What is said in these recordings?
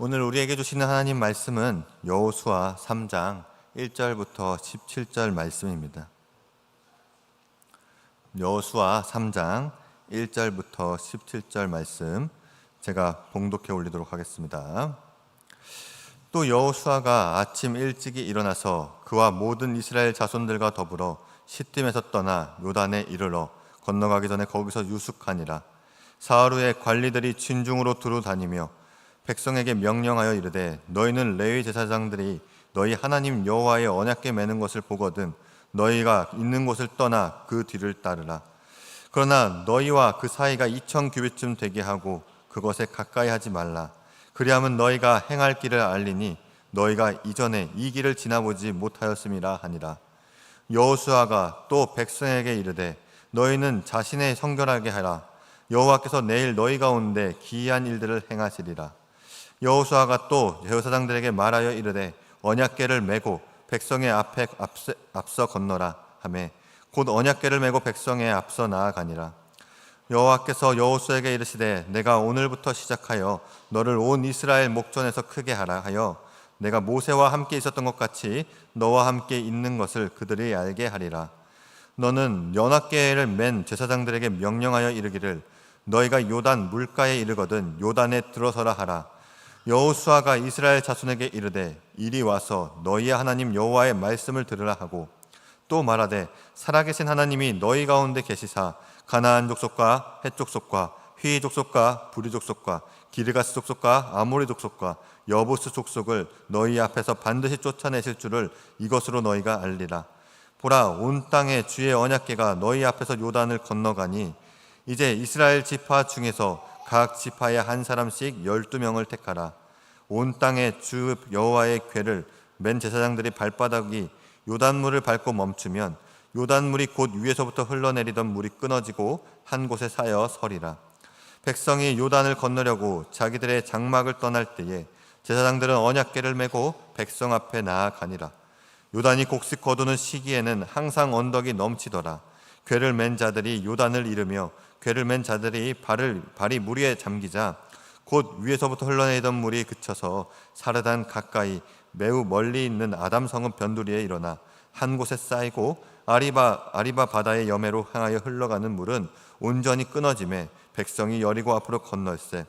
오늘 우리에게 주시는 하나님 말씀은 여호수아 3장 1절부터 17절 말씀입니다. 여호수아 3장 1절부터 17절 말씀 제가 봉독해 올리도록 하겠습니다. 또 여호수아가 아침 일찍이 일어나서 그와 모든 이스라엘 자손들과 더불어 시딤에서 떠나 요단에 이르러 건너가기 전에 거기서 유숙하니라. 사흘 후에 관리들이 진중으로 두루 다니며 백성에게 명령하여 이르되 너희는 레위 제사장들이 너희 하나님 여호와의 언약궤 매는 것을 보거든 너희가 있는 곳을 떠나 그 뒤를 따르라. 그러나 너희와 그 사이가 2000 규빗쯤 되게 하고 그것에 가까이 하지 말라. 그리하면 너희가 행할 길을 알리니 너희가 이전에 이 길을 지나보지 못하였음이라 하니라. 여호수아가 또 백성에게 이르되 너희는 자신의 성결하게 하라. 여호와께서 내일 너희 가운데 기이한 일들을 행하시리라. 여호수아가 또 제사장들에게 말하여 이르되 언약궤를 메고 백성의 앞에 앞서 건너라 하매 곧 언약궤를 메고 백성의 앞서 나아가니라. 여호와께서 여호수아에게 이르시되 내가 오늘부터 시작하여 너를 온 이스라엘 목전에서 크게 하라 하여 내가 모세와 함께 있었던 것 같이 너와 함께 있는 것을 그들이 알게 하리라. 너는 언약궤를 맨 제사장들에게 명령하여 이르기를 너희가 요단 물가에 이르거든 요단에 들어서라 하라. 여호수아가 이스라엘 자손에게 이르되 이리 와서 너희의 하나님 여호와의 말씀을 들으라 하고 또 말하되 살아계신 하나님이 너희 가운데 계시사 가나안 족속과 헷 족속과 휘 족속과 부리 족속과 기르가스 족속과 아모리 족속과 여부스 족속을 너희 앞에서 반드시 쫓아내실 줄을 이것으로 너희가 알리라. 보라, 온 땅에 주의 언약궤가 너희 앞에서 요단을 건너가니 이제 이스라엘 지파 중에서 각 지파에 한 사람씩 12명을 택하라. 온 땅에 주 여호와의 궤를 맨 제사장들이 발바닥이 요단물을 밟고 멈추면 요단물이 곧 위에서부터 흘러내리던 물이 끊어지고 한 곳에 쌓여 서리라. 백성이 요단을 건너려고 자기들의 장막을 떠날 때에 제사장들은 언약궤를 메고 백성 앞에 나아가니라. 요단이 곡식 거두는 시기에는 항상 언덕이 넘치더라. 궤를 맨 자들이 요단을 이르며 궤를 맨 자들이 발이 물 위에 잠기자 곧 위에서부터 흘러내리던 물이 그쳐서 사르단 가까이 매우 멀리 있는 아담성읍 변두리에 일어나 한 곳에 쌓이고 아리바 바다의 여매로 향하여 흘러가는 물은 온전히 끊어지매 백성이 여리고 앞으로 건널세.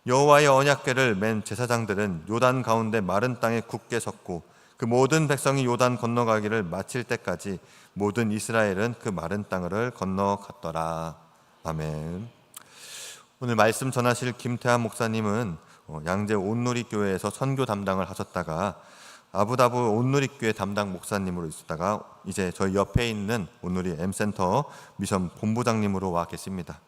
여호와의 언약궤를 맨 제사장들은 요단 가운데 마른 땅에 굳게 섰고 그 모든 백성이 요단 건너가기를 마칠 때까지 모든 이스라엘은 그 마른 땅을 건너갔더라. 아멘. 오늘 말씀 전하실 김태환 목사님은 양재 온누리교회에서 선교 담당을 하셨다가 아부다비 온누리교회 담당 목사님으로 있었다가 이제 저희 옆에 있는 온누리 M센터 미션 본부장님으로 와 계십니다.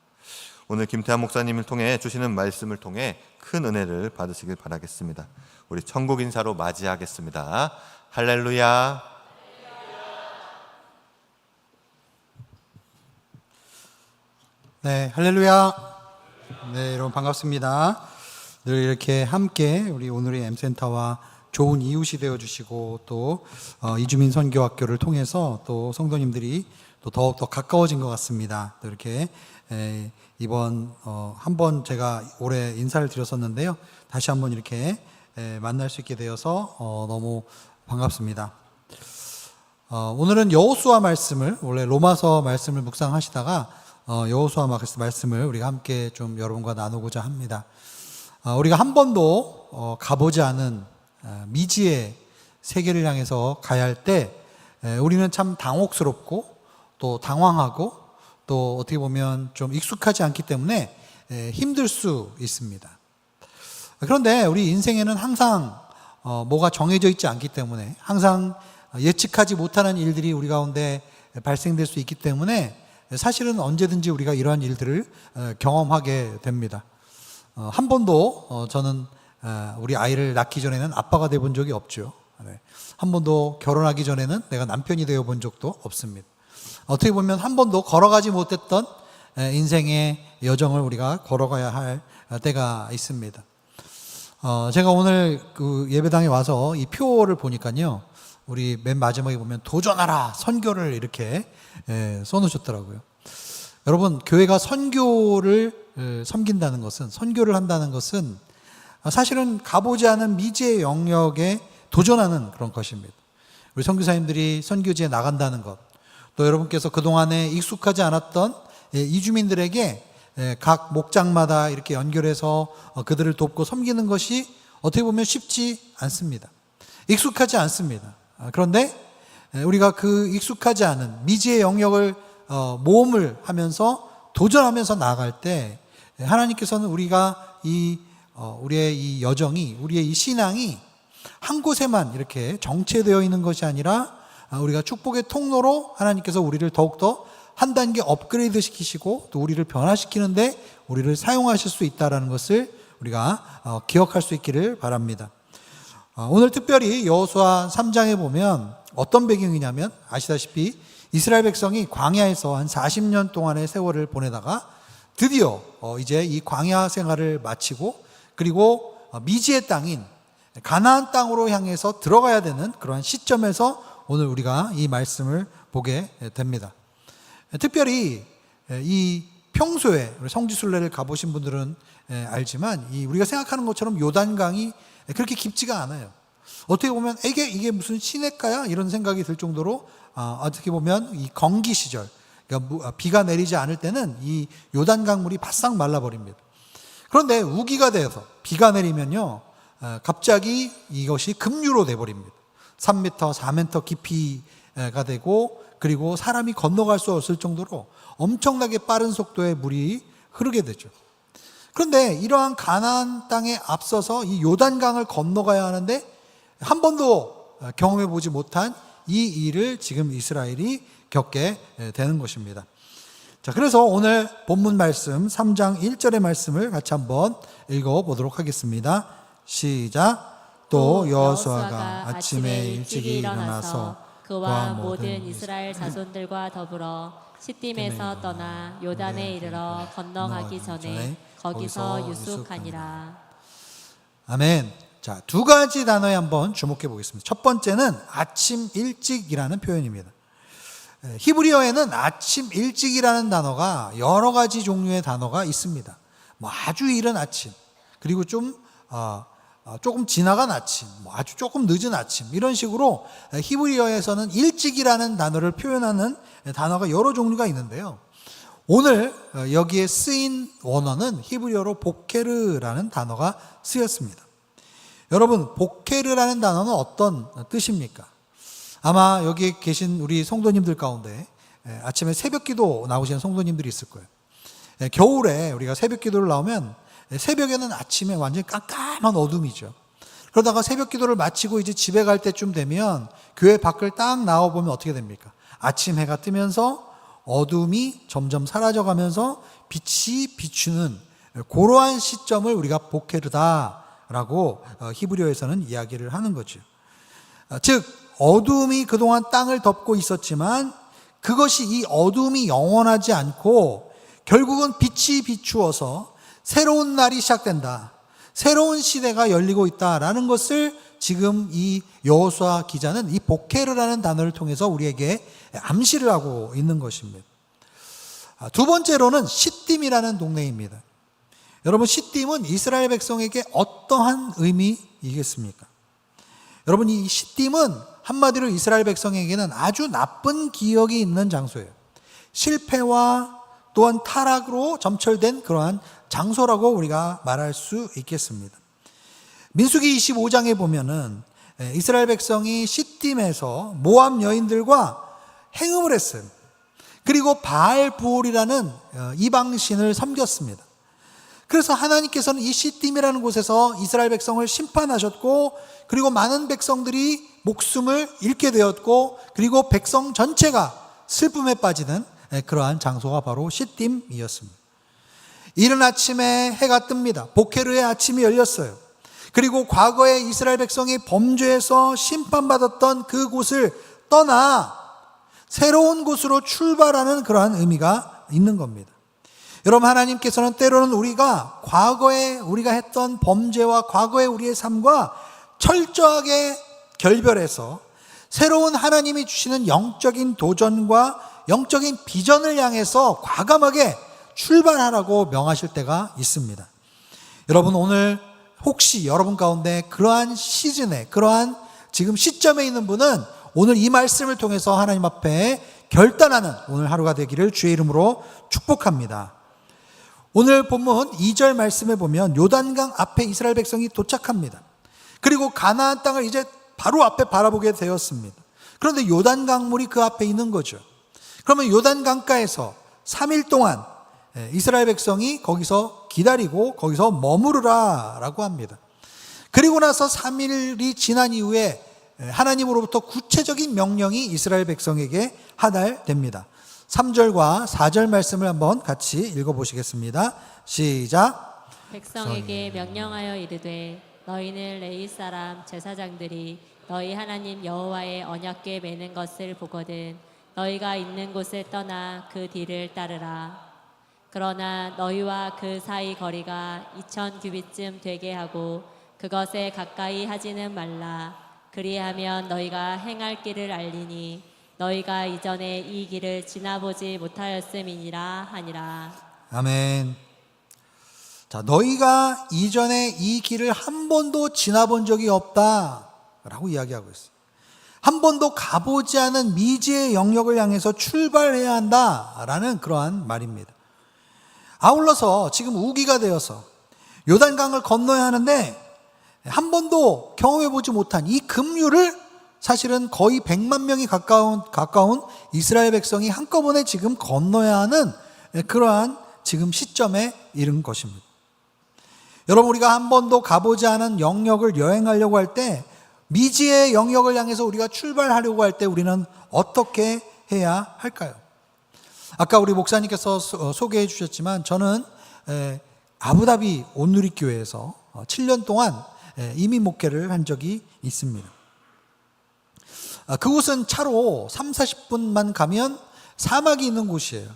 오늘 김태환 목사님을 통해 주시는 말씀을 통해 큰 은혜를 받으시길 바라겠습니다. 우리 천국 인사로 맞이하겠습니다. 할렐루야. 네, 할렐루야. 네, 여러분 반갑습니다. 늘 이렇게 함께 우리 오늘의 M센터와 좋은 이웃이 되어주시고 또 이주민 선교학교를 통해서 또 성도님들이 또 더욱더 가까워진 것 같습니다. 또 이렇게 이번 한번 제가 올해 인사를 드렸었는데요. 다시 한번 이렇게 만날 수 있게 되어서 너무 반갑습니다. 오늘은 여호수아 말씀을 원래 로마서 말씀을 묵상하시다가 여호수아 말씀을 우리가 함께 좀 여러분과 나누고자 합니다. 우리가 한 번도 가보지 않은 미지의 세계를 향해서 가야 할 때 우리는 참 당혹스럽고 또 당황하고 또 어떻게 보면 좀 익숙하지 않기 때문에 힘들 수 있습니다. 그런데 우리 인생에는 항상 뭐가 정해져 있지 않기 때문에 항상 예측하지 못하는 일들이 우리 가운데 발생될 수 있기 때문에 사실은 언제든지 우리가 이러한 일들을 경험하게 됩니다. 한 번도 저는 우리 아이를 낳기 전에는 아빠가 되어본 적이 없죠. 한 번도 결혼하기 전에는 내가 남편이 되어본 적도 없습니다. 어떻게 보면 한 번도 걸어가지 못했던 인생의 여정을 우리가 걸어가야 할 때가 있습니다. 제가 오늘 그 예배당에 와서 이 표를 보니까요, 우리 맨 마지막에 보면 도전하라 선교를 이렇게 써놓으셨더라고요. 여러분, 교회가 선교를 섬긴다는 것은, 선교를 한다는 것은 사실은 가보지 않은 미지의 영역에 도전하는 그런 것입니다. 우리 선교사님들이 선교지에 나간다는 것, 또 여러분께서 그동안에 익숙하지 않았던 이주민들에게 각 목장마다 이렇게 연결해서 그들을 돕고 섬기는 것이 어떻게 보면 쉽지 않습니다. 익숙하지 않습니다. 그런데 우리가 그 익숙하지 않은 미지의 영역을 모험을 하면서 도전하면서 나아갈 때 하나님께서는 우리가 우리의 이 여정이, 우리의 이 신앙이 한 곳에만 이렇게 정체되어 있는 것이 아니라 우리가 축복의 통로로 하나님께서 우리를 더욱더 한 단계 업그레이드 시키시고 또 우리를 변화시키는데 우리를 사용하실 수 있다는 것을 우리가 기억할 수 있기를 바랍니다. 오늘 특별히 여호수아 3장에 보면 어떤 배경이냐면 아시다시피 이스라엘 백성이 광야에서 한 40년 동안의 세월을 보내다가 드디어 이제 이 광야 생활을 마치고 그리고 미지의 땅인 가나안 땅으로 향해서 들어가야 되는 그러한 시점에서 오늘 우리가 이 말씀을 보게 됩니다. 특별히 이 평소에 우리 성지순례를 가보신 분들은 알지만 우리가 생각하는 것처럼 요단강이 그렇게 깊지가 않아요. 어떻게 보면 이게 무슨 시냇가야? 이런 생각이 들 정도로 어떻게 보면 이 건기 시절, 그러니까 비가 내리지 않을 때는 이 요단강 물이 바싹 말라버립니다. 그런데 우기가 되어서 비가 내리면요, 갑자기 이것이 급류로 돼버립니다. 3m, 4m 깊이가 되고 그리고 사람이 건너갈 수 없을 정도로 엄청나게 빠른 속도의 물이 흐르게 되죠. 그런데 이러한 가나안 땅에 앞서서 이 요단강을 건너가야 하는데 한 번도 경험해 보지 못한 이 일을 지금 이스라엘이 겪게 되는 것입니다. 자, 그래서 오늘 본문 말씀 3장 1절의 말씀을 같이 한번 읽어보도록 하겠습니다. 시작. 또 여호수아가 아침에 일찍이 일어나서 그와 모든 이스라엘 자손들과 더불어 시딤에서 떠나 요단에 이르러 건너가기 전에 거기서 유숙하니라. 아멘. 자, 두 가지 단어에 한번 주목해 보겠습니다. 첫 번째는 아침 일찍이라는 표현입니다. 히브리어에는 아침 일찍이라는 단어가 여러 가지 종류의 단어가 있습니다. 뭐 아주 이른 아침, 그리고 조금 지나간 아침, 아주 조금 늦은 아침, 이런 식으로 히브리어에서는 일찍이라는 단어를 표현하는 단어가 여러 종류가 있는데요. 오늘 여기에 쓰인 원어는 히브리어로 보케르라는 단어가 쓰였습니다. 여러분, 보케르라는 단어는 어떤 뜻입니까? 아마 여기 계신 우리 성도님들 가운데 아침에 새벽 기도 나오시는 성도님들이 있을 거예요. 겨울에 우리가 새벽 기도를 나오면 새벽에는 아침에 완전히 깜깜한 어둠이죠. 그러다가 새벽 기도를 마치고 이제 집에 갈 때쯤 되면 교회 밖을 딱 나와보면 어떻게 됩니까? 아침 해가 뜨면서 어둠이 점점 사라져가면서 빛이 비추는 그러한 시점을 우리가 보케르다라고 히브리어에서는 이야기를 하는 거죠. 즉 어둠이 그동안 땅을 덮고 있었지만 그것이 이 어둠이 영원하지 않고 결국은 빛이 비추어서 새로운 날이 시작된다. 새로운 시대가 열리고 있다라는 것을 지금 이 여호수아 기자는 이 보케르라는 단어를 통해서 우리에게 암시를 하고 있는 것입니다. 두 번째로는 시딤이라는 동네입니다. 여러분, 시딤은 이스라엘 백성에게 어떠한 의미이겠습니까? 여러분, 이 시딤은 한마디로 이스라엘 백성에게는 아주 나쁜 기억이 있는 장소예요. 실패와 또한 타락으로 점철된 그러한 장소라고 우리가 말할 수 있겠습니다. 민수기 25장에 보면은 이스라엘 백성이 시딤에서 모압 여인들과 행음을 했어요. 그리고 바알부올이라는 이방신을 섬겼습니다. 그래서 하나님께서는 이 시딤이라는 곳에서 이스라엘 백성을 심판하셨고, 그리고 많은 백성들이 목숨을 잃게 되었고, 그리고 백성 전체가 슬픔에 빠지는 그러한 장소가 바로 시딤이었습니다. 이른 아침에 해가 뜹니다. 보케르의 아침이 열렸어요. 그리고 과거에 이스라엘 백성이 범죄에서 심판받았던 그곳을 떠나 새로운 곳으로 출발하는 그러한 의미가 있는 겁니다. 여러분, 하나님께서는 때로는 우리가 과거에 우리가 했던 범죄와 과거의 우리의 삶과 철저하게 결별해서 새로운 하나님이 주시는 영적인 도전과 영적인 비전을 향해서 과감하게 출발하라고 명하실 때가 있습니다. 여러분, 오늘 혹시 여러분 가운데 그러한 시즌에, 그러한 지금 시점에 있는 분은 오늘 이 말씀을 통해서 하나님 앞에 결단하는 오늘 하루가 되기를 주의 이름으로 축복합니다. 오늘 본문 2절 말씀에 보면 요단강 앞에 이스라엘 백성이 도착합니다. 그리고 가나안 땅을 이제 바로 앞에 바라보게 되었습니다. 그런데 요단강물이 그 앞에 있는 거죠. 그러면 요단강가에서 3일 동안 이스라엘 백성이 거기서 기다리고 거기서 머무르라 라고 합니다. 그리고 나서 3일이 지난 이후에 하나님으로부터 구체적인 명령이 이스라엘 백성에게 하달됩니다. 3절과 4절 말씀을 한번 같이 읽어보시겠습니다. 시작. 백성에게 명령하여 이르되 너희는 레위 사람 제사장들이 너희 하나님 여호와의 언약궤 매는 것을 보거든 너희가 있는 곳을 떠나 그 뒤를 따르라. 그러나 너희와 그 사이 거리가 2000규빗쯤 되게 하고 그것에 가까이 하지는 말라. 그리하면 너희가 행할 길을 알리니 너희가 이전에 이 길을 지나보지 못하였음이니라 하니라. 아멘. 자, 너희가 이전에 이 길을 한 번도 지나본 적이 없다라고 이야기하고 있어요. 한 번도 가보지 않은 미지의 영역을 향해서 출발해야 한다라는 그러한 말입니다. 아울러서 지금 우기가 되어서 요단강을 건너야 하는데 한 번도 경험해보지 못한 이 급류를 사실은 거의 100만 명이 가까운 이스라엘 백성이 한꺼번에 지금 건너야 하는 그러한 지금 시점에 이른 것입니다. 여러분, 우리가 한 번도 가보지 않은 영역을 여행하려고 할 때, 미지의 영역을 향해서 우리가 출발하려고 할 때 우리는 어떻게 해야 할까요? 아까 우리 목사님께서 소개해 주셨지만 저는 아부다비 온누리교회에서 7년 동안 이민 목회를 한 적이 있습니다. 그곳은 차로 30-40분만 가면 사막이 있는 곳이에요.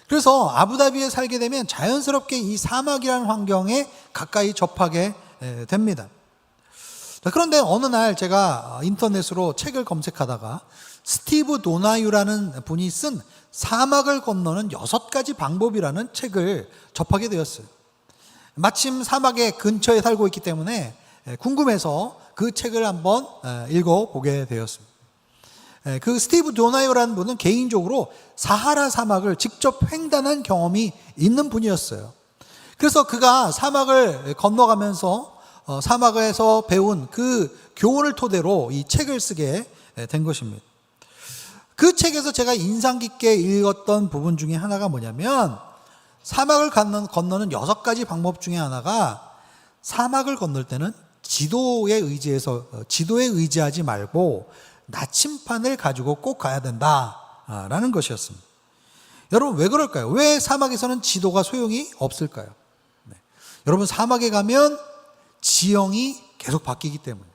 그래서 아부다비에 살게 되면 자연스럽게 이 사막이라는 환경에 가까이 접하게 됩니다. 그런데 어느 날 제가 인터넷으로 책을 검색하다가 스티브 도나유라는 분이 쓴 사막을 건너는 6가지 방법이라는 책을 접하게 되었어요. 마침 사막의 근처에 살고 있기 때문에 궁금해서 그 책을 한번 읽어보게 되었습니다. 그 스티브 도나유라는 분은 개인적으로 사하라 사막을 직접 횡단한 경험이 있는 분이었어요. 그래서 그가 사막을 건너가면서 사막에서 배운 그 교훈을 토대로 이 책을 쓰게 된 것입니다. 그 책에서 제가 인상 깊게 읽었던 부분 중에 하나가 뭐냐면 사막을 건너는 6가지 방법 중에 하나가 사막을 건널 때는 지도에 의지하지 말고 나침판을 가지고 꼭 가야 된다라는 것이었습니다. 여러분, 왜 그럴까요? 왜 사막에서는 지도가 소용이 없을까요? 네. 여러분, 사막에 가면 지형이 계속 바뀌기 때문에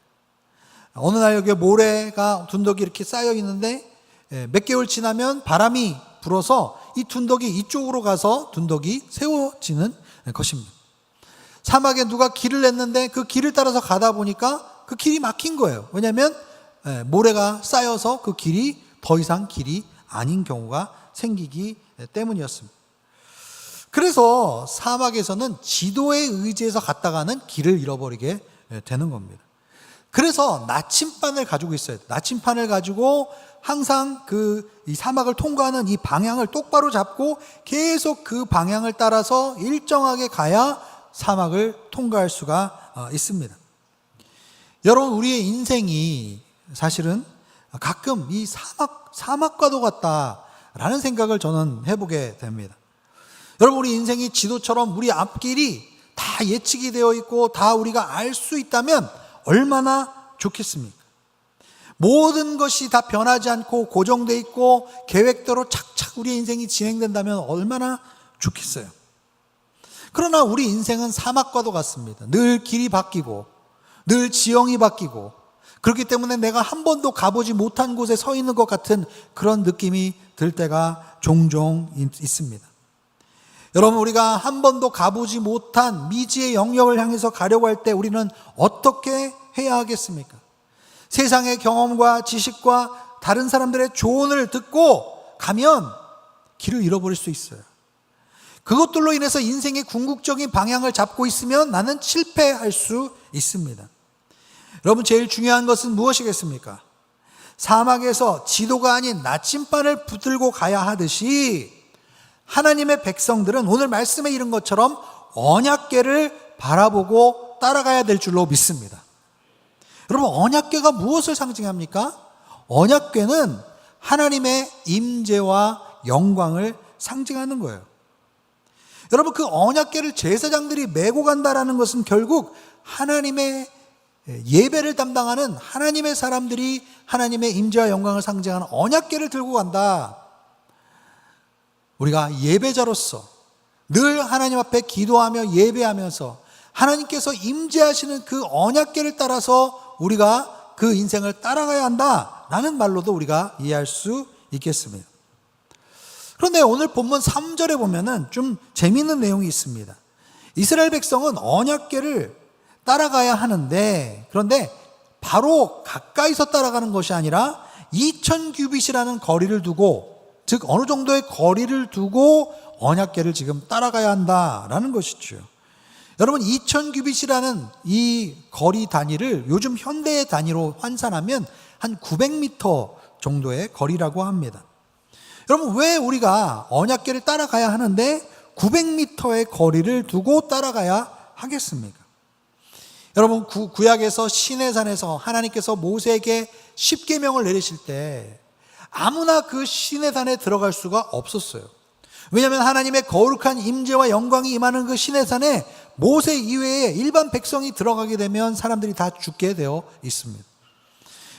어느 날 여기 모래가 둔덕이 이렇게 쌓여 있는데 몇 개월 지나면 바람이 불어서 이 둔덕이 이쪽으로 가서 둔덕이 세워지는 것입니다. 사막에 누가 길을 냈는데 그 길을 따라서 가다 보니까 그 길이 막힌 거예요. 왜냐하면 모래가 쌓여서 그 길이 더 이상 길이 아닌 경우가 생기기 때문이었습니다. 그래서 사막에서는 지도에 의지해서 갔다가는 길을 잃어버리게 되는 겁니다. 그래서 나침반을 가지고 있어야 돼요. 나침판을 가지고 항상 이 사막을 통과하는 이 방향을 똑바로 잡고 계속 그 방향을 따라서 일정하게 가야 사막을 통과할 수가 있습니다. 여러분, 우리의 인생이 사실은 가끔 이 사막과도 같다라는 생각을 저는 해보게 됩니다. 여러분, 우리 인생이 지도처럼 우리 앞길이 다 예측이 되어 있고 다 우리가 알 수 있다면 얼마나 좋겠습니까? 모든 것이 다 변하지 않고 고정되어 있고 계획대로 착착 우리의 인생이 진행된다면 얼마나 좋겠어요. 그러나 우리 인생은 사막과도 같습니다. 늘 길이 바뀌고 늘 지형이 바뀌고 그렇기 때문에 내가 한 번도 가보지 못한 곳에 서 있는 것 같은 그런 느낌이 들 때가 종종 있습니다. 여러분, 우리가 한 번도 가보지 못한 미지의 영역을 향해서 가려고 할 때 우리는 어떻게 해야 하겠습니까? 세상의 경험과 지식과 다른 사람들의 조언을 듣고 가면 길을 잃어버릴 수 있어요. 그것들로 인해서 인생의 궁극적인 방향을 잡고 있으면 나는 실패할 수 있습니다. 여러분, 제일 중요한 것은 무엇이겠습니까? 사막에서 지도가 아닌 나침반을 붙들고 가야 하듯이 하나님의 백성들은 오늘 말씀에 이른 것처럼 언약궤를 바라보고 따라가야 될 줄로 믿습니다. 여러분, 언약궤가 무엇을 상징합니까? 언약궤는 하나님의 임재와 영광을 상징하는 거예요. 여러분, 그 언약궤를 제사장들이 메고 간다라는 것은 결국 하나님의 예배를 담당하는 하나님의 사람들이 하나님의 임재와 영광을 상징하는 언약궤를 들고 간다. 우리가 예배자로서 늘 하나님 앞에 기도하며 예배하면서 하나님께서 임재하시는 그 언약궤를 따라서 우리가 그 인생을 따라가야 한다라는 말로도 우리가 이해할 수 있겠습니다. 그런데 오늘 본문 3절에 보면은 좀 재미있는 내용이 있습니다. 이스라엘 백성은 언약궤를 따라가야 하는데, 그런데 바로 가까이서 따라가는 것이 아니라 2000규빗이라는 거리를 두고, 즉 어느 정도의 거리를 두고 언약궤를 지금 따라가야 한다라는 것이죠. 여러분, 2000규빗이라는 이 거리 단위를 요즘 현대의 단위로 환산하면 한 900m 정도의 거리라고 합니다. 여러분, 왜 우리가 언약궤를 따라가야 하는데 900m의 거리를 두고 따라가야 하겠습니까? 여러분, 구약에서 시내산에서 하나님께서 모세에게 십계명을 내리실 때 아무나 그 시내산에 들어갈 수가 없었어요. 왜냐하면 하나님의 거룩한 임재와 영광이 임하는 그 시내산에 모세 이외에 일반 백성이 들어가게 되면 사람들이 다 죽게 되어 있습니다.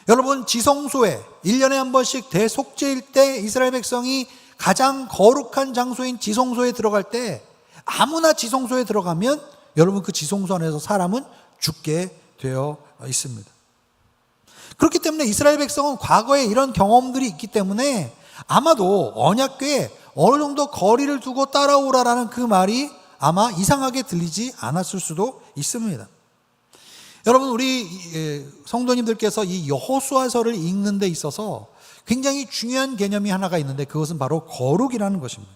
여러분, 지성소에 1년에 한 번씩 대속죄일 때 이스라엘 백성이 가장 거룩한 장소인 지성소에 들어갈 때 아무나 지성소에 들어가면 여러분 그 지성소 안에서 사람은 죽게 되어 있습니다. 그렇기 때문에 이스라엘 백성은 과거에 이런 경험들이 있기 때문에 아마도 언약궤에 어느 정도 거리를 두고 따라오라라는 그 말이 아마 이상하게 들리지 않았을 수도 있습니다. 여러분, 우리 성도님들께서 이 여호수아서를 읽는 데 있어서 굉장히 중요한 개념이 하나가 있는데 그것은 바로 거룩이라는 것입니다.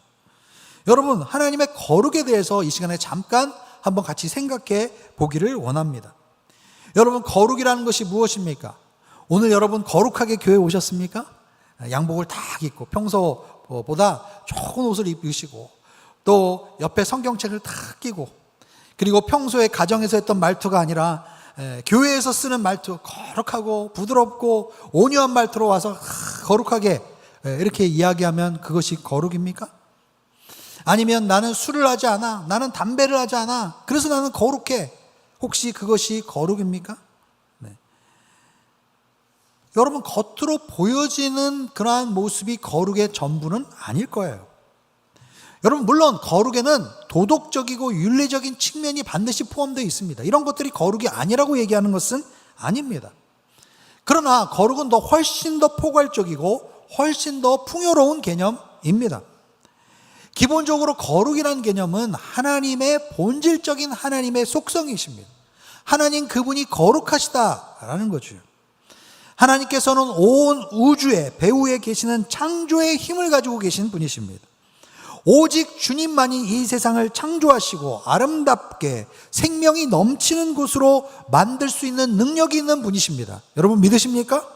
여러분, 하나님의 거룩에 대해서 이 시간에 잠깐 한번 같이 생각해 보기를 원합니다. 여러분, 거룩이라는 것이 무엇입니까? 오늘 여러분 거룩하게 교회에 오셨습니까? 양복을 딱 입고 평소보다 좋은 옷을 입으시고 또 옆에 성경책을 딱 끼고, 그리고 평소에 가정에서 했던 말투가 아니라 교회에서 쓰는 말투, 거룩하고 부드럽고 온유한 말투로 와서 거룩하게 이렇게 이야기하면 그것이 거룩입니까? 아니면 나는 술을 하지 않아, 나는 담배를 하지 않아, 그래서 나는 거룩해, 혹시 그것이 거룩입니까? 네. 여러분, 겉으로 보여지는 그러한 모습이 거룩의 전부는 아닐 거예요. 여러분, 물론 거룩에는 도덕적이고 윤리적인 측면이 반드시 포함되어 있습니다. 이런 것들이 거룩이 아니라고 얘기하는 것은 아닙니다. 그러나 거룩은 훨씬 더 포괄적이고 훨씬 더 풍요로운 개념입니다. 기본적으로 거룩이라는 개념은 하나님의 본질적인 하나님의 속성이십니다. 하나님 그분이 거룩하시다라는 거죠. 하나님께서는 온 우주의 배후에 계시는 창조의 힘을 가지고 계신 분이십니다. 오직 주님만이 이 세상을 창조하시고 아름답게 생명이 넘치는 곳으로 만들 수 있는 능력이 있는 분이십니다. 여러분 믿으십니까?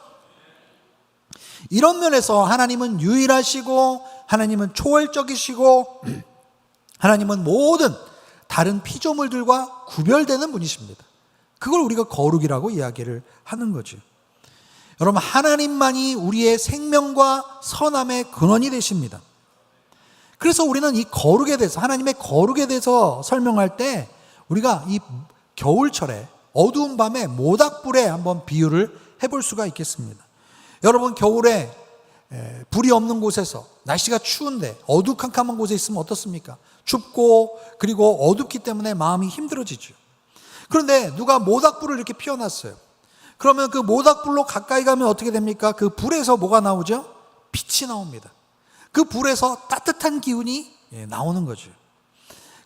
이런 면에서 하나님은 유일하시고 하나님은 초월적이시고 하나님은 모든 다른 피조물들과 구별되는 분이십니다. 그걸 우리가 거룩이라고 이야기를 하는 거죠. 여러분, 하나님만이 우리의 생명과 선함의 근원이 되십니다. 그래서 우리는 이 거룩에 대해서, 하나님의 거룩에 대해서 설명할 때 우리가 이 겨울철에 어두운 밤에 모닥불에 한번 비유를 해볼 수가 있겠습니다. 여러분, 겨울에 불이 없는 곳에서 날씨가 추운데 어두컴컴한 곳에 있으면 어떻습니까? 춥고 그리고 어둡기 때문에 마음이 힘들어지죠. 그런데 누가 모닥불을 이렇게 피워놨어요. 그러면 그 모닥불로 가까이 가면 어떻게 됩니까? 그 불에서 뭐가 나오죠? 빛이 나옵니다. 그 불에서 따뜻한 기운이 나오는 거죠.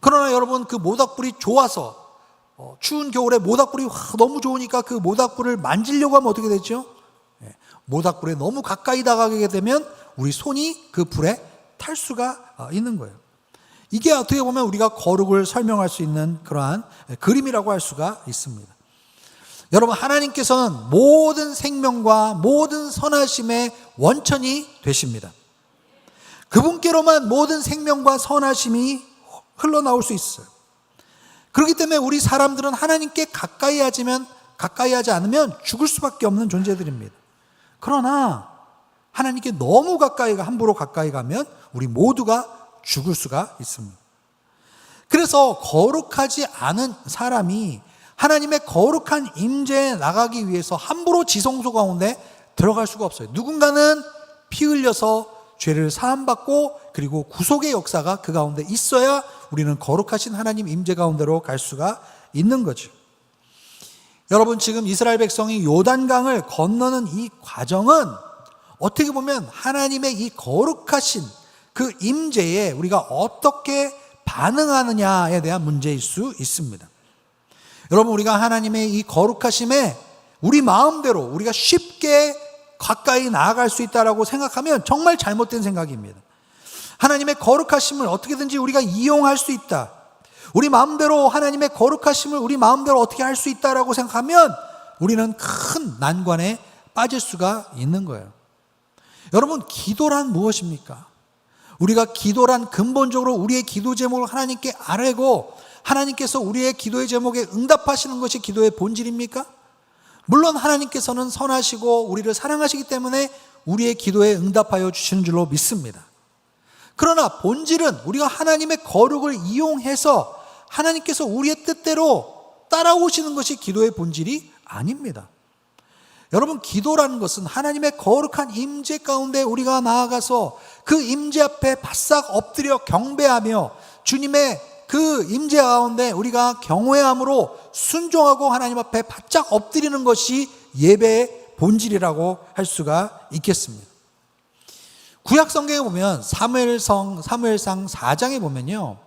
그러나 여러분, 그 모닥불이 좋아서 추운 겨울에 모닥불이 너무 좋으니까 그 모닥불을 만지려고 하면 어떻게 되죠? 모닥불에 너무 가까이 다가가게 되면 우리 손이 그 불에 탈 수가 있는 거예요. 이게 어떻게 보면 우리가 거룩을 설명할 수 있는 그러한 그림이라고 할 수가 있습니다. 여러분, 하나님께서는 모든 생명과 모든 선하심의 원천이 되십니다. 그분께로만 모든 생명과 선하심이 흘러나올 수 있어요. 그렇기 때문에 우리 사람들은 하나님께 가까이 하지 않으면 죽을 수밖에 없는 존재들입니다. 그러나 하나님께 너무 함부로 가까이 가면 우리 모두가 죽을 수가 있습니다. 그래서 거룩하지 않은 사람이 하나님의 거룩한 임재에 나가기 위해서 함부로 지성소 가운데 들어갈 수가 없어요. 누군가는 피 흘려서 죄를 사함받고 그리고 구속의 역사가 그 가운데 있어야 우리는 거룩하신 하나님 임재 가운데로 갈 수가 있는 거죠. 여러분, 지금 이스라엘 백성이 요단강을 건너는 이 과정은 어떻게 보면 하나님의 이 거룩하신 그 임재에 우리가 어떻게 반응하느냐에 대한 문제일 수 있습니다. 여러분, 우리가 하나님의 이 거룩하심에 우리 마음대로 우리가 쉽게 가까이 나아갈 수 있다라고 생각하면 정말 잘못된 생각입니다. 하나님의 거룩하심을 어떻게든지 우리가 이용할 수 있다, 우리 마음대로 하나님의 거룩하심을 우리 마음대로 어떻게 할 수 있다라고 생각하면 우리는 큰 난관에 빠질 수가 있는 거예요. 여러분, 기도란 무엇입니까? 우리가 기도란 근본적으로 우리의 기도 제목을 하나님께 아뢰고 하나님께서 우리의 기도의 제목에 응답하시는 것이 기도의 본질입니까? 물론 하나님께서는 선하시고 우리를 사랑하시기 때문에 우리의 기도에 응답하여 주시는 줄로 믿습니다. 그러나 본질은 우리가 하나님의 거룩을 이용해서 하나님께서 우리의 뜻대로 따라오시는 것이 기도의 본질이 아닙니다. 여러분, 기도라는 것은 하나님의 거룩한 임재 가운데 우리가 나아가서 그 임재 앞에 바싹 엎드려 경배하며 주님의 그 임재 가운데 우리가 경외함으로 순종하고 하나님 앞에 바짝 엎드리는 것이 예배의 본질이라고 할 수가 있겠습니다. 구약 성경에 보면 사무엘상 4장에 보면요,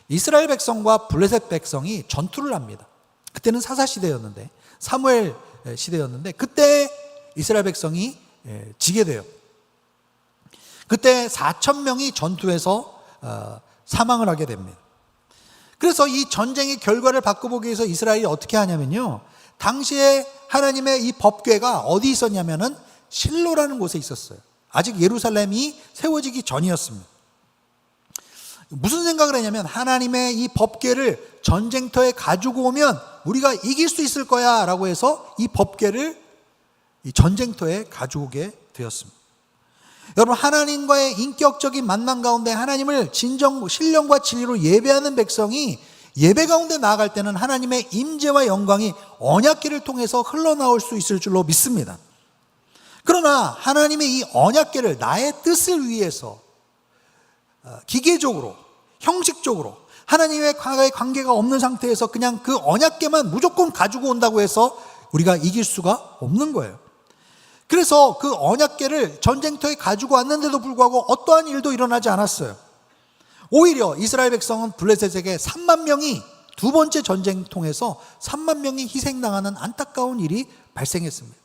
이스라엘 백성과 블레셋 백성이 전투를 합니다. 그때는 사사 시대였는데, 사무엘 시대였는데, 그때 이스라엘 백성이 지게 돼요. 그때 4,000명이 전투에서 사망을 하게 됩니다. 그래서 이 전쟁의 결과를 바꿔보기 위해서 이스라엘이 어떻게 하냐면요, 당시에 하나님의 이 법궤가 어디 있었냐면은 실로라는 곳에 있었어요. 아직 예루살렘이 세워지기 전이었습니다. 무슨 생각을 했냐면, 하나님의 이 법궤를 전쟁터에 가지고 오면 우리가 이길 수 있을 거야 라고 해서 이 법궤를 이 전쟁터에 가져오게 되었습니다. 여러분, 하나님과의 인격적인 만남 가운데 하나님을 진정 신령과 진리로 예배하는 백성이 예배 가운데 나아갈 때는 하나님의 임재와 영광이 언약궤를 통해서 흘러나올 수 있을 줄로 믿습니다. 그러나 하나님의 이 언약궤를 나의 뜻을 위해서 기계적으로, 형식적으로 하나님의 관계가 없는 상태에서 그냥 그 언약궤만 무조건 가지고 온다고 해서 우리가 이길 수가 없는 거예요. 그래서 그 언약궤를 전쟁터에 가지고 왔는데도 불구하고 어떠한 일도 일어나지 않았어요. 오히려 이스라엘 백성은 블레셋에게 3만 명이 두 번째 전쟁 통해서 3만 명이 희생당하는 안타까운 일이 발생했습니다.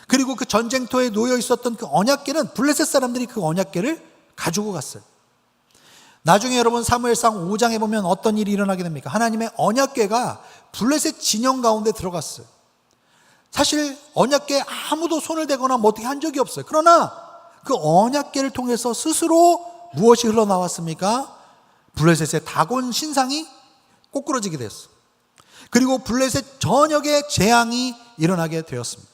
그리고 그 전쟁터에 놓여 있었던 그 언약궤는 블레셋 사람들이 그 언약궤를 가지고 갔어요. 나중에 여러분 사무엘상 5장에 보면 어떤 일이 일어나게 됩니까? 하나님의 언약궤가 블레셋 진영 가운데 들어갔어요. 사실 언약궤에 아무도 손을 대거나 뭐 어떻게 한 적이 없어요. 그러나 그 언약궤를 통해서 스스로 무엇이 흘러나왔습니까? 블레셋의 다곤 신상이 꼬꾸러지게 됐어요. 그리고 블레셋 전역에 재앙이 일어나게 되었습니다.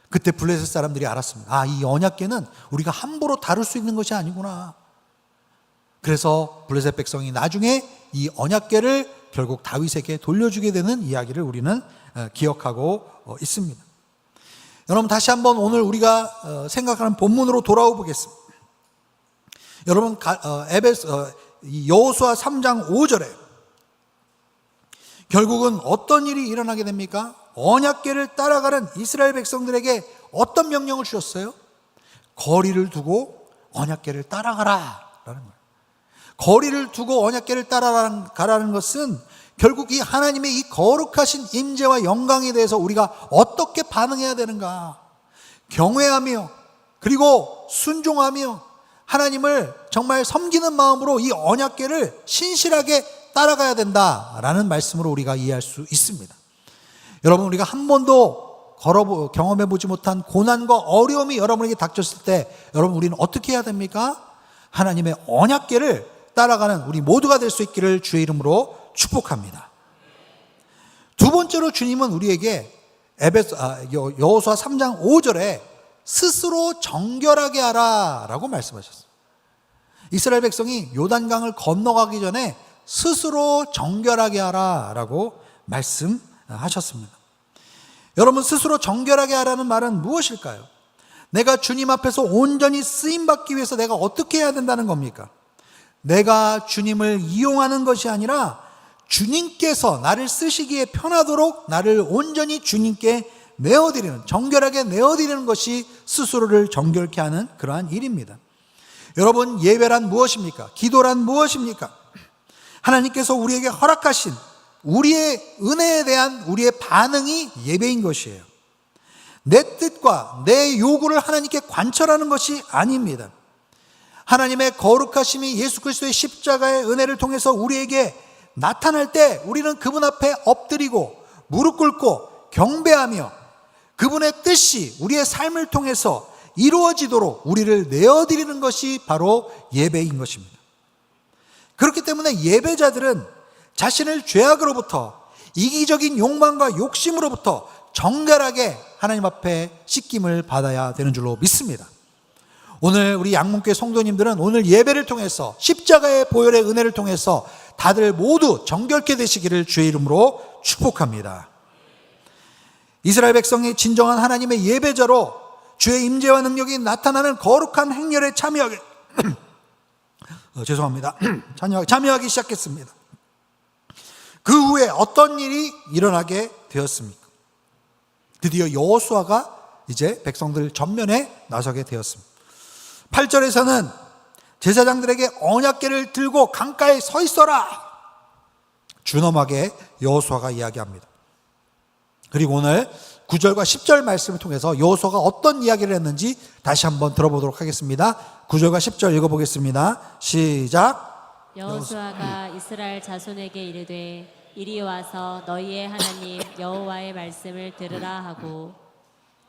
그때 블레셋 사람들이 알았습니다. 아, 이 언약궤는 우리가 함부로 다룰 수 있는 것이 아니구나. 그래서 블레셋 백성이 나중에 이 언약궤를 결국 다윗에게 돌려주게 되는 이야기를 우리는 기억하고 있습니다. 여러분, 다시 한번 오늘 우리가 생각하는 본문으로 돌아와 보겠습니다. 여러분, 여호수아 3장 5절에 결국은 어떤 일이 일어나게 됩니까? 언약궤를 따라가는 이스라엘 백성들에게 어떤 명령을 주셨어요? 거리를 두고 언약궤를 따라가라 라는 거예요. 거리를 두고 언약궤를 따라가라는 것은 결국 이 하나님의 이 거룩하신 임재와 영광에 대해서 우리가 어떻게 반응해야 되는가, 경외하며 그리고 순종하며 하나님을 정말 섬기는 마음으로 이 언약궤를 신실하게 따라가야 된다라는 말씀으로 우리가 이해할 수 있습니다. 여러분, 우리가 한 번도 경험해 보지 못한 고난과 어려움이 여러분에게 닥쳤을 때 여러분, 우리는 어떻게 해야 됩니까? 하나님의 언약궤를 따라가는 우리 모두가 될 수 있기를 주의 이름으로 축복합니다. 두 번째로 주님은 우리에게 여호수아 3장 5절에 스스로 정결하게 하라 라고 말씀하셨어요. 이스라엘 백성이 요단강을 건너가기 전에 스스로 정결하게 하라 라고 말씀하셨습니다. 여러분, 스스로 정결하게 하라는 말은 무엇일까요? 내가 주님 앞에서 온전히 쓰임받기 위해서 내가 어떻게 해야 된다는 겁니까? 내가 주님을 이용하는 것이 아니라 주님께서 나를 쓰시기에 편하도록 나를 온전히 주님께 내어드리는, 정결하게 내어드리는 것이 스스로를 정결케 하는 그러한 일입니다. 여러분, 예배란 무엇입니까? 기도란 무엇입니까? 하나님께서 우리에게 허락하신 우리의 은혜에 대한 우리의 반응이 예배인 것이에요. 내 뜻과 내 요구를 하나님께 관철하는 것이 아닙니다. 하나님의 거룩하심이 예수 그리스도의 십자가의 은혜를 통해서 우리에게 나타날 때 우리는 그분 앞에 엎드리고 무릎 꿇고 경배하며 그분의 뜻이 우리의 삶을 통해서 이루어지도록 우리를 내어드리는 것이 바로 예배인 것입니다. 그렇기 때문에 예배자들은 자신을 죄악으로부터, 이기적인 욕망과 욕심으로부터 정결하게 하나님 앞에 씻김을 받아야 되는 줄로 믿습니다. 오늘 우리 양문교회 성도님들은 오늘 예배를 통해서 십자가의 보혈의 은혜를 통해서 다들 모두 정결케 되시기를 주의 이름으로 축복합니다. 이스라엘 백성이 진정한 하나님의 예배자로 주의 임재와 능력이 나타나는 거룩한 행렬에 참여하기 참여하기 시작했습니다. 그 후에 어떤 일이 일어나게 되었습니까? 드디어 여호수아가 이제 백성들 전면에 나서게 되었습니다. 8절에서는 제사장들에게 언약궤를 들고 강가에 서 있어라, 준엄하게 여호수아가 이야기합니다. 그리고 오늘 9절과 10절 말씀을 통해서 여호수아가 어떤 이야기를 했는지 다시 한번 들어보도록 하겠습니다. 9절과 10절 읽어보겠습니다. 시작. 여호수아가 이스라엘 자손에게 이르되 이리 와서 너희의 하나님 여호와의 말씀을 들으라 하고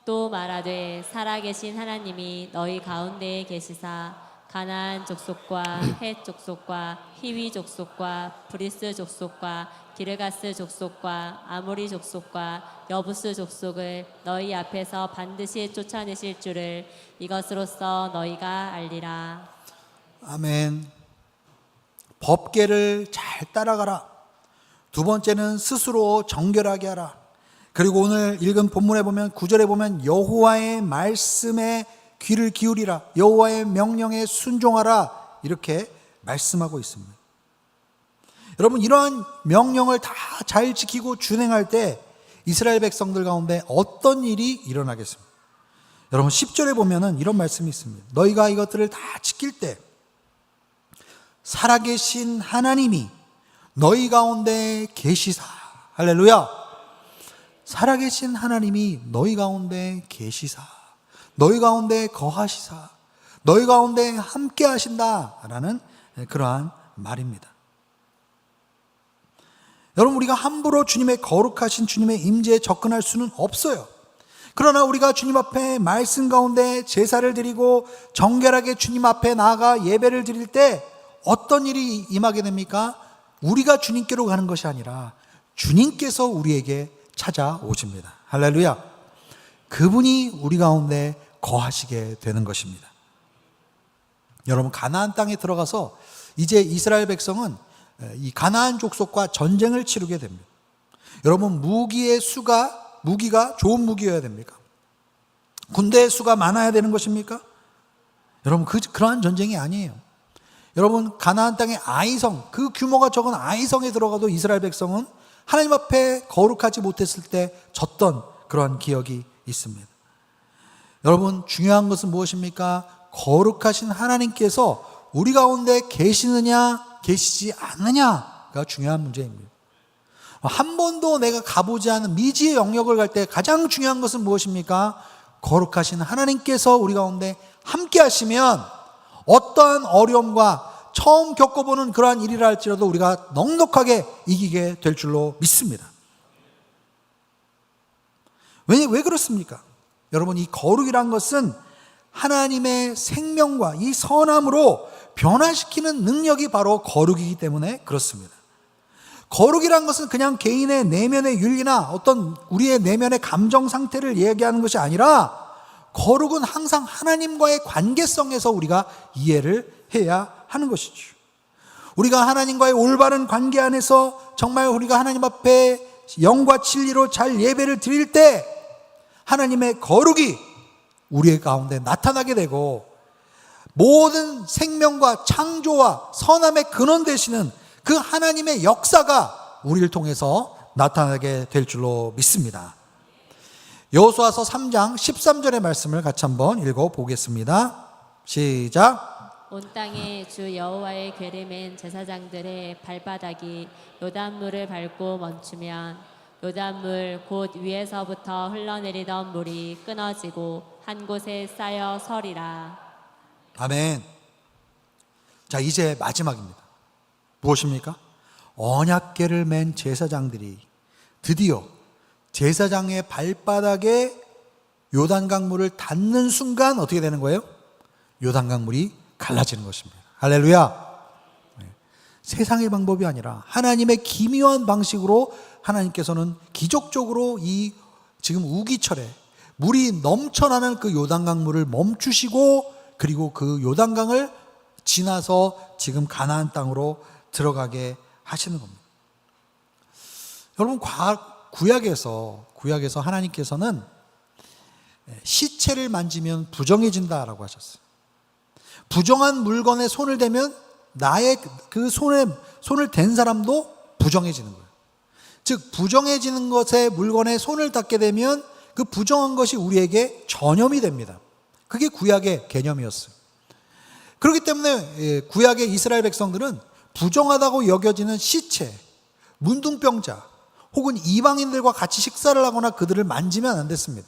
또 말하되 살아계신 하나님이 너희 가운데에 계시사 가나안 족속과 헷 족속과 히위 족속과 브리스 족속과 기르가스 족속과 아모리 족속과 여부스 족속을 너희 앞에서 반드시 쫓아내실 줄을 이것으로써 너희가 알리라. 아멘. 법궤를 잘 따라가라. 두 번째는 스스로 정결하게 하라. 그리고 오늘 읽은 본문에 보면 9절에 보면 여호와의 말씀에 귀를 기울이라, 여호와의 명령에 순종하라, 이렇게 말씀하고 있습니다. 여러분, 이러한 명령을 다 잘 지키고 준행할 때 이스라엘 백성들 가운데 어떤 일이 일어나겠습니까? 여러분, 10절에 보면은 이런 말씀이 있습니다. 너희가 이것들을 다 지킬 때 살아계신 하나님이 너희 가운데 계시사. 할렐루야. 살아계신 하나님이 너희 가운데 계시사, 너희 가운데 거하시사, 너희 가운데 함께 하신다라는 그러한 말입니다. 여러분, 우리가 함부로 주님의 거룩하신 주님의 임재에 접근할 수는 없어요. 그러나 우리가 주님 앞에 말씀 가운데 제사를 드리고 정결하게 주님 앞에 나아가 예배를 드릴 때 어떤 일이 임하게 됩니까? 우리가 주님께로 가는 것이 아니라 주님께서 우리에게 찾아오십니다. 할렐루야. 그분이 우리 가운데 거하시게 되는 것입니다. 여러분, 가나안 땅에 들어가서 이제 이스라엘 백성은 이 가나안 족속과 전쟁을 치르게 됩니다. 여러분, 무기가 좋은 무기여야 됩니까? 군대의 수가 많아야 되는 것입니까? 여러분, 그러한 전쟁이 아니에요. 여러분, 가나안 땅의 아이성, 그 규모가 적은 아이성에 들어가도 이스라엘 백성은 하나님 앞에 거룩하지 못했을 때 졌던 그러한 기억이 있습니다. 여러분, 중요한 것은 무엇입니까? 거룩하신 하나님께서 우리 가운데 계시느냐 계시지 않느냐가 중요한 문제입니다. 한 번도 내가 가보지 않은 미지의 영역을 갈 때 가장 중요한 것은 무엇입니까? 거룩하신 하나님께서 우리 가운데 함께 하시면 어떠한 어려움과 처음 겪어보는 그러한 일이라 할지라도 우리가 넉넉하게 이기게 될 줄로 믿습니다. 왜 그렇습니까? 여러분, 이 거룩이란 것은 하나님의 생명과 이 선함으로 변화시키는 능력이 바로 거룩이기 때문에 그렇습니다. 거룩이란 것은 그냥 개인의 내면의 윤리나 어떤 우리의 내면의 감정 상태를 얘기하는 것이 아니라, 거룩은 항상 하나님과의 관계성에서 우리가 이해를 해야 하는 것이죠. 우리가 하나님과의 올바른 관계 안에서 정말 우리가 하나님 앞에 영과 진리로 잘 예배를 드릴 때 하나님의 거룩이 우리의 가운데 나타나게 되고, 모든 생명과 창조와 선함의 근원 되시는 그 하나님의 역사가 우리를 통해서 나타나게 될 줄로 믿습니다. 여호수아서 3장 13절의 말씀을 같이 한번 읽어보겠습니다. 시작. 온 땅에 주 여호와의 궤를 맨 제사장들의 발바닥이 요단물을 밟고 멈추면 요단물 곧 위에서부터 흘러내리던 물이 끊어지고 한 곳에 쌓여 서리라. 아멘. 자, 이제 마지막입니다. 무엇입니까? 언약궤를 맨 제사장들이 드디어 제사장의 발바닥에 요단강물을 닿는 순간 어떻게 되는 거예요? 요단강물이 갈라지는 것입니다. 할렐루야. 세상의 방법이 아니라 하나님의 기묘한 방식으로 하나님께서는 기적적으로 이 지금 우기철에 물이 넘쳐나는 그 요단강물을 멈추시고, 그리고 그 요단강을 지나서 지금 가나안 땅으로 들어가게 하시는 겁니다. 여러분, 구약에서 하나님께서는 시체를 만지면 부정해진다라고 하셨어요. 부정한 물건에 손을 대면 나의 그 손을 댄 사람도 부정해지는 거예요. 즉, 부정해지는 것에 물건에 손을 닿게 되면 그 부정한 것이 우리에게 전염이 됩니다. 그게 구약의 개념이었어요. 그렇기 때문에 구약의 이스라엘 백성들은 부정하다고 여겨지는 시체, 문둥병자 혹은 이방인들과 같이 식사를 하거나 그들을 만지면 안 됐습니다.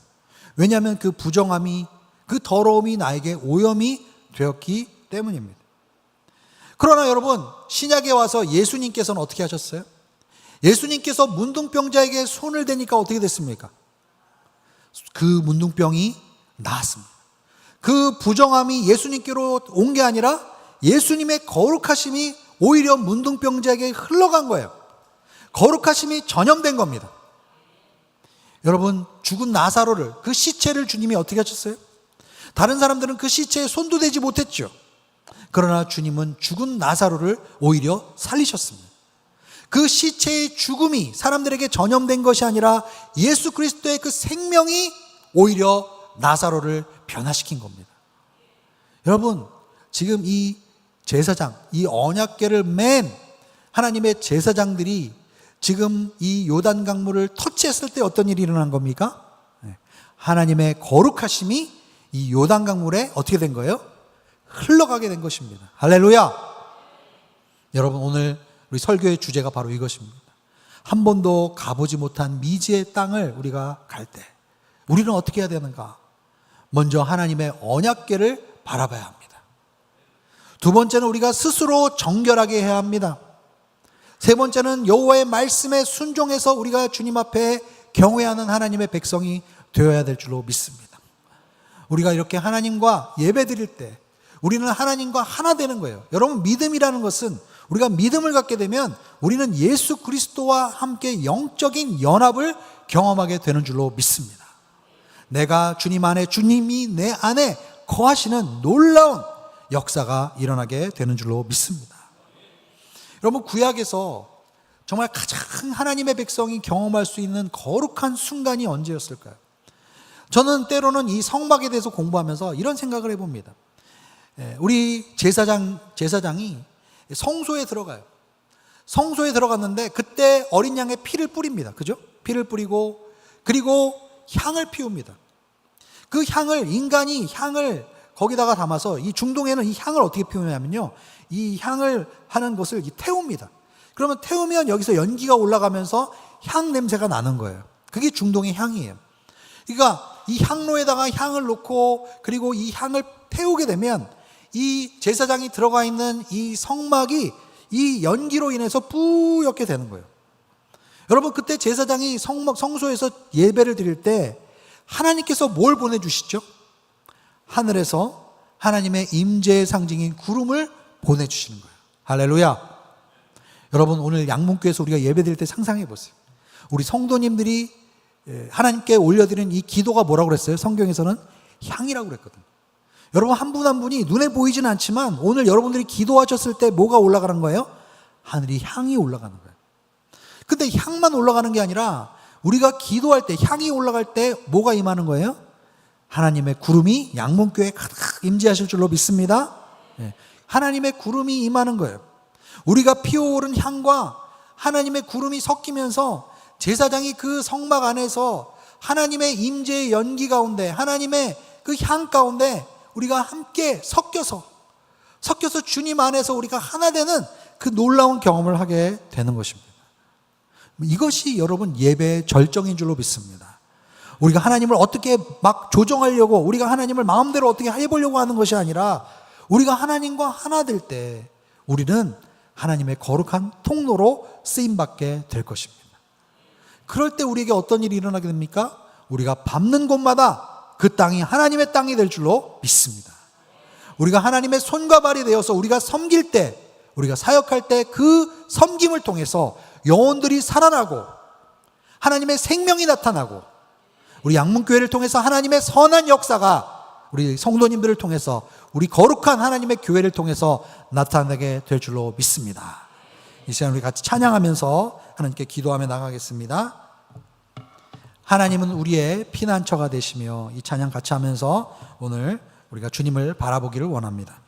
왜냐하면 그 부정함이, 그 더러움이 나에게 오염이 되었기 때문입니다. 그러나 여러분, 신약에 와서 예수님께서는 어떻게 하셨어요? 예수님께서 문둥병자에게 손을 대니까 어떻게 됐습니까? 그 문둥병이 나았습니다. 그 부정함이 예수님께로 온 게 아니라 예수님의 거룩하심이 오히려 문둥병자에게 흘러간 거예요. 거룩하심이 전염된 겁니다. 여러분, 죽은 나사로를, 그 시체를 주님이 어떻게 하셨어요? 다른 사람들은 그 시체에 손도 대지 못했죠. 그러나 주님은 죽은 나사로를 오히려 살리셨습니다. 그 시체의 죽음이 사람들에게 전염된 것이 아니라 예수 그리스도의 그 생명이 오히려 나사로를 변화시킨 겁니다. 여러분, 지금 이 제사장, 이 언약궤를 맨 하나님의 제사장들이 지금 이 요단 강물을 터치했을 때 어떤 일이 일어난 겁니까? 하나님의 거룩하심이 이 요단 강물에 어떻게 된 거예요? 흘러가게 된 것입니다. 할렐루야. 여러분, 오늘 우리 설교의 주제가 바로 이것입니다. 한 번도 가보지 못한 미지의 땅을 우리가 갈 때 우리는 어떻게 해야 되는가? 먼저 하나님의 언약궤를 바라봐야 합니다. 두 번째는 우리가 스스로 정결하게 해야 합니다. 세 번째는 여호와의 말씀에 순종해서 우리가 주님 앞에 경외하는 하나님의 백성이 되어야 될 줄로 믿습니다. 우리가 이렇게 하나님과 예배 드릴 때 우리는 하나님과 하나 되는 거예요. 여러분, 믿음이라는 것은 우리가 믿음을 갖게 되면 우리는 예수 그리스도와 함께 영적인 연합을 경험하게 되는 줄로 믿습니다. 내가 주님 안에, 주님이 내 안에 거하시는 놀라운 역사가 일어나게 되는 줄로 믿습니다. 여러분, 구약에서 정말 가장 하나님의 백성이 경험할 수 있는 거룩한 순간이 언제였을까요? 저는 때로는 이 성막에 대해서 공부하면서 이런 생각을 해봅니다. 우리 제사장이 성소에 들어가요. 성소에 들어갔는데 그때 어린 양의 피를 뿌립니다. 그죠? 피를 뿌리고 그리고 향을 피웁니다. 그 향을, 인간이 향을 거기다가 담아서, 이 중동에는 이 향을 어떻게 피우냐면요, 이 향을 하는 것을 태웁니다. 그러면 태우면 여기서 연기가 올라가면서 향 냄새가 나는 거예요. 그게 중동의 향이에요. 그러니까 이 향로에다가 향을 놓고 그리고 이 향을 태우게 되면 이 제사장이 들어가 있는 이 성막이 이 연기로 인해서 뿌옇게 되는 거예요. 여러분, 그때 제사장이 성소에서 예배를 드릴 때 하나님께서 뭘 보내주시죠? 하늘에서 하나님의 임재의 상징인 구름을 보내주시는 거예요. 할렐루야. 여러분, 오늘 양문교에서 우리가 예배 드릴 때 상상해 보세요. 우리 성도님들이 하나님께 올려드리는 이 기도가 뭐라고 그랬어요? 성경에서는 향이라고 그랬거든요. 여러분, 한 분 한 분이 눈에 보이지는 않지만 오늘 여러분들이 기도하셨을 때 뭐가 올라가는 거예요? 하늘이 향이 올라가는 거예요. 근데 향만 올라가는 게 아니라 우리가 기도할 때, 향이 올라갈 때 뭐가 임하는 거예요? 하나님의 구름이 양문교에 가득 임재하실 줄로 믿습니다. 하나님의 구름이 임하는 거예요. 우리가 피어오른 향과 하나님의 구름이 섞이면서 제사장이 그 성막 안에서 하나님의 임재의 연기 가운데, 하나님의 그 향 가운데 우리가 함께 섞여서 주님 안에서 우리가 하나 되는 그 놀라운 경험을 하게 되는 것입니다. 이것이 여러분 예배의 절정인 줄로 믿습니다. 우리가 하나님을 어떻게 막 조정하려고, 우리가 하나님을 마음대로 어떻게 해보려고 하는 것이 아니라 우리가 하나님과 하나 될 때 우리는 하나님의 거룩한 통로로 쓰임받게 될 것입니다. 그럴 때 우리에게 어떤 일이 일어나게 됩니까? 우리가 밟는 곳마다 그 땅이 하나님의 땅이 될 줄로 믿습니다. 우리가 하나님의 손과 발이 되어서 우리가 섬길 때, 우리가 사역할 때 그 섬김을 통해서 영혼들이 살아나고 하나님의 생명이 나타나고 우리 양문교회를 통해서 하나님의 선한 역사가 우리 성도님들을 통해서 우리 거룩한 하나님의 교회를 통해서 나타나게 될 줄로 믿습니다. 이 시간 우리 같이 찬양하면서 하나님께 기도하며 나가겠습니다. 하나님은 우리의 피난처가 되시며, 이 찬양 같이 하면서 오늘 우리가 주님을 바라보기를 원합니다.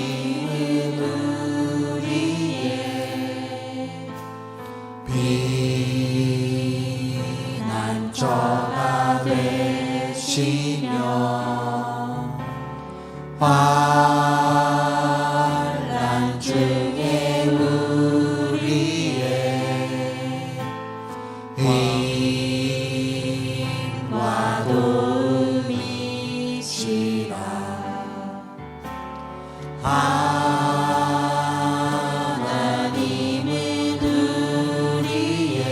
하나님은 우리의 피난처가 되시며 환난 중에 우리의 힘과 도움이시라. 하나님은 우리의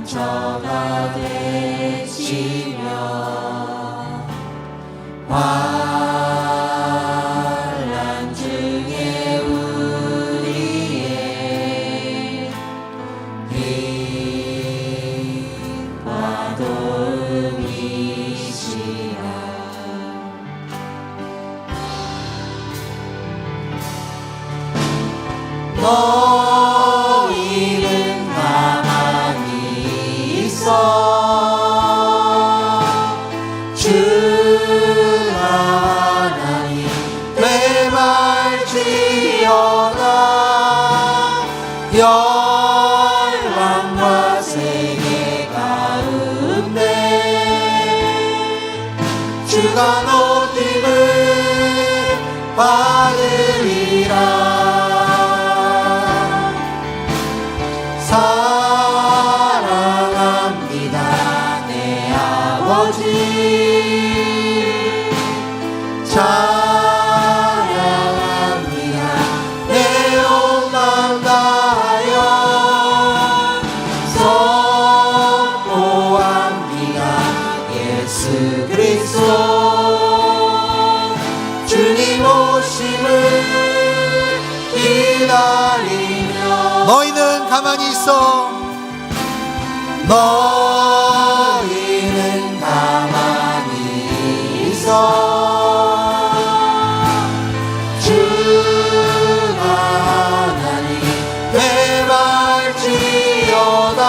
피난처가 되시며 환난 중에 우리의 힘과 도움이시라. 너희는 가만히 있어 주 하나님 되말지어다. 열방과 세계 가운데 주가 높임을 받으리라. 사랑합니다 내 아버지, 찬양합니다 내 온 마음 다하여 선포합니다 예수 그리스도 주님 오심을 기다리며. 너희는 가만히 있어. 너희는 가만히 있어 주 하나님 되말지어다.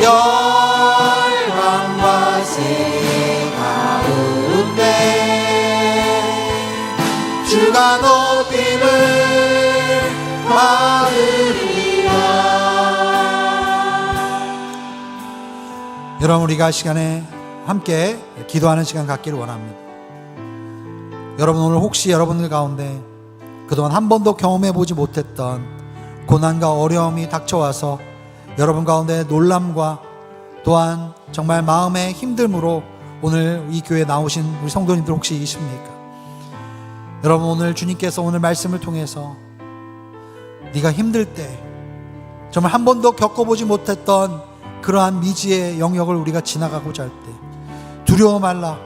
열방과 세계 가운데 주 여러분, 우리가 시간에 함께 기도하는 시간 갖기를 원합니다. 여러분, 오늘 혹시 여러분들 가운데 그동안 한 번도 경험해 보지 못했던 고난과 어려움이 닥쳐와서 여러분 가운데 놀람과 또한 정말 마음의 힘듦으로 오늘 이 교회에 나오신 우리 성도님들 혹시 있습니까? 여러분, 오늘 주님께서 오늘 말씀을 통해서 네가 힘들 때 정말 한 번도 겪어보지 못했던 그러한 미지의 영역을 우리가 지나가고자 할 때 두려워 말라,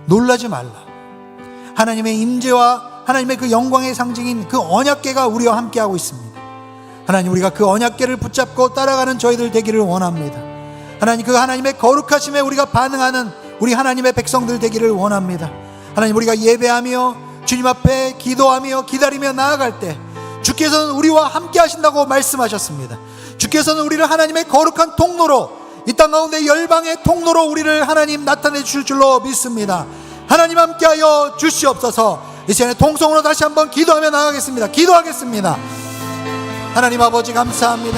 놀라지 말라. 하나님의 임재와 하나님의 그 영광의 상징인 그 언약궤가 우리와 함께하고 있습니다. 하나님, 우리가 그 언약궤를 붙잡고 따라가는 저희들 되기를 원합니다. 하나님, 그 하나님의 거룩하심에 우리가 반응하는 우리 하나님의 백성들 되기를 원합니다. 하나님, 우리가 예배하며 주님 앞에 기도하며 기다리며 나아갈 때 주께서는 우리와 함께 하신다고 말씀하셨습니다. 주께서는 우리를 하나님의 거룩한 통로로, 이 땅 가운데 열방의 통로로 우리를 하나님 나타내 주실 줄로 믿습니다. 하나님 함께하여 주시옵소서. 이 시간에 통성으로 다시 한번 기도하며 나가겠습니다. 기도하겠습니다. 하나님 아버지, 감사합니다.